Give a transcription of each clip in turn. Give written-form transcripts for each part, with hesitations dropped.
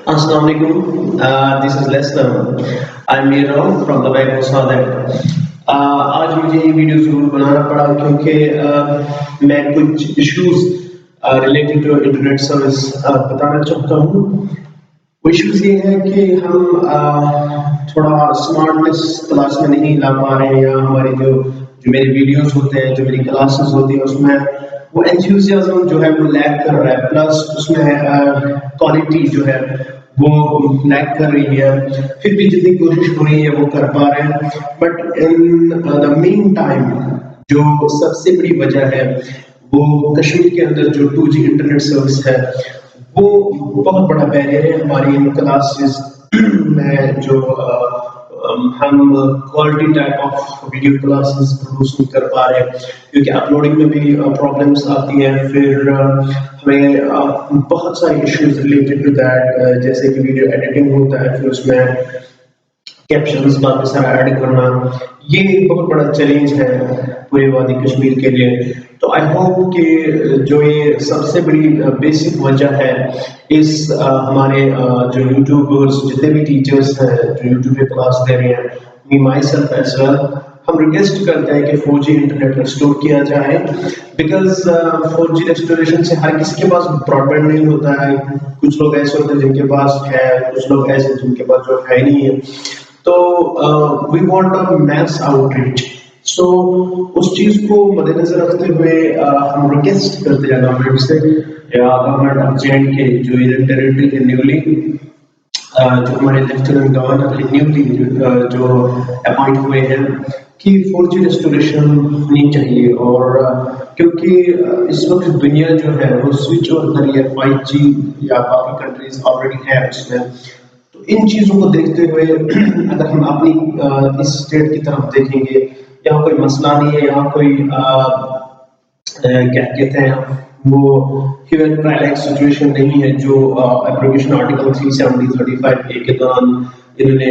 Assalamualaikum. This is Lester. I'm Mira from Labaikwasaadaik. आज मुझे ये वीडियो ज़रूर बनाना पड़ा क्योंकि मैं कुछ issues related to internet service बताना चाहता हूँ। वो इश्यूज ये है कि हम थोड़ा स्मार्टनेस क्लास में नहीं ला पा रहे हैं, या हमारी जो जो मेरे वीडियोस होते हैं, जो मेरी क्लासेस होती है, उसमें वो एंथुसियाज्म जो है वो लैग कर रहा है, प्लस उसमें क्वालिटी जो है वो लैग कर रही है। फिर भी जितनी कोशिश हो रही है वो कर पा रहे हैं, but in the main time जो सबसे बड़ी वजह है वो कश्मीर के अंदर जो 2G इंटरनेट सर्विस है वो बहुत बड़ा बैरियर है हमारी इन क्लासेस में। जो हम quality type of video classes produce नहीं कर पा रहे क्योंकि अपलोडिंग में भी प्रॉब्लम्स आती हैं। फिर हमें बहुत सारे इश्यूज रिलेटेड टू दैट, जैसे कि वीडियो एडिटिंग होता है, फिर उसमें कैप्शंस बाकी सारा ऐड करना, ये एक बहुत बड़ा चैलेंज है पूरे वादी कश्मीर के लिए। तो आई होप कि जो ये सबसे बड़ी बेसिक वजह है इस हमारे जो यूट्यूबर्स जितने भी टीचर्स हैं जो यूट्यूब पे क्लास दे रहे हैं, मी माई सेल्फ एज वेल, हम रिक्वेस्ट करते हैं कि 4G इंटरनेट रेस्टोर किया जाए, बिकॉज 4G रेस्टोरेशन से हर किसी के पास ब्रॉडबैंड नहीं होता है। कुछ लोग ऐसे होते हैं जिनके पास है, कुछ लोग ऐसे जिनके पास जो है नहीं है। तो we want a mass outreach. So उस चीज को मद्देनजर रखते हुए हम रिक्वेस्ट करते हैं गवर्नमेंट से, या गवर्नमेंट ऑफ JNK जो यूनियन टेरिटरी है न्यूली, जो हमारे लेफ्टिनेंट गवर्नर है न्यूली जो अपॉइंट हुए हैं, कि 4G रेस्टोरेशन होनी चाहिए। और क्योंकि इस वक्त दुनिया जो है वो स्विच ओवर कर रही है 5G, या बाकी कंट्रीज ऑलरेडी है उसमें। तो इन चीज़ों को देखते हुए अगर हम अपनी इस स्टेट की तरफ देखेंगे, यहाँ कोई मसला नहीं है, यहाँ कोई क्या कहते हैं वो ह्यूमन ट्रायल सिचुएशन नहीं है जो एप्लीकेशन आर्टिकल 370-35A के दौरान इन्होंने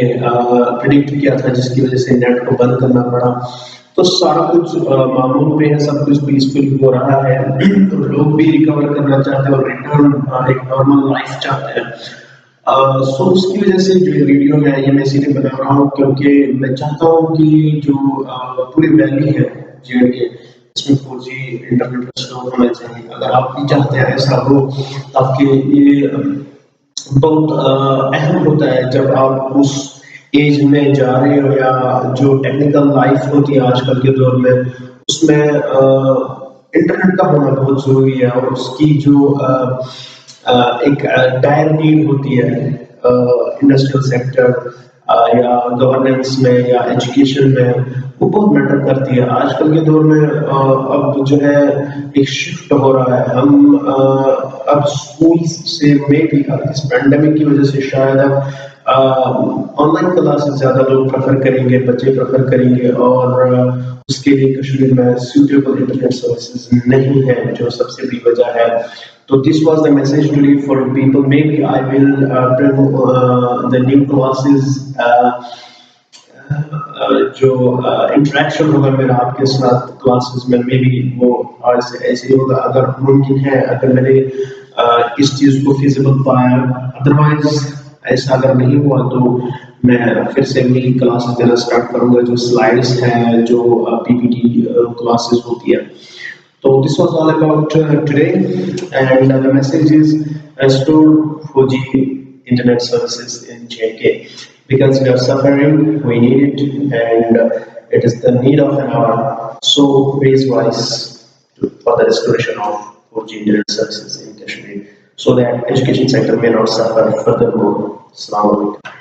प्रिडिक्ट किया था, जिसकी वजह से नेट को बंद करना पड़ा। तो सारा कुछ मामूल पे है, सब कुछ पीसफुल हो रहा है। तो लोग भी रिकवर करना चाहते हैं और रिटर्न एक नॉर्मल लाइफ चाहते हैं। सो उसकी वजह से जो ये वीडियो है ये मैं इसीलिए बना रहा हूँ क्योंकि मैं चाहता हूँ कि जो पूरी वैली है JNK, इसमें 4G इंटरनेट रेस्टोर होना चाहिए। अगर आप भी चाहते हैं ऐसा हो, आपके ये बहुत अहम होता है जब आप उस एज में जा रहे हो, या जो टेक्निकल लाइफ होती है आजकल के दौर में, उसमें इंटरनेट का होना बहुत जरूरी है। और उसकी जो एक डायर नीड होती है इंडस्ट्रियल सेक्टर या गवर्नेंस में या एजुकेशन में, वो बहुत मैटर करती है। आजकल के दौर में अब जो है एक शिफ्ट हो रहा है। हम अब स्कूल से में भी इस पैंडेमिक की वजह से शायद अब ऑनलाइन क्लासेस ज़्यादा लोग प्रेफर करेंगे, बच्चे प्रेफर करेंगे, और उसके लिए कश्मीर में सूटेबल इंटरनेट सर्विसेज नहीं है, जो सबसे बड़ी वजह है। So this was the message today for people. Maybe I will bring the new classes, जो इंटरेक्शन होगा मेरा आपके साथ क्लासेस में, मे बी वो आज से ऐसे ही होगा अगर मुमकिन है, अगर मैंने इस चीज़ को फिजिबल पाया। अदरवाइज ऐसा अगर नहीं हुआ तो मैं फिर से वही क्लासेस देना स्टार्ट करूँगा, जो स्लाइड्स हैं, जो PPT क्लासेस होती है। So this was all about today, and the message is restore 4G internet services in JNK, because we are suffering, we need it, and it is the need of an hour. So raise voice for the restoration of 4G internet services in Kashmir, so that education sector may not suffer furthermore. Assalamualaikum.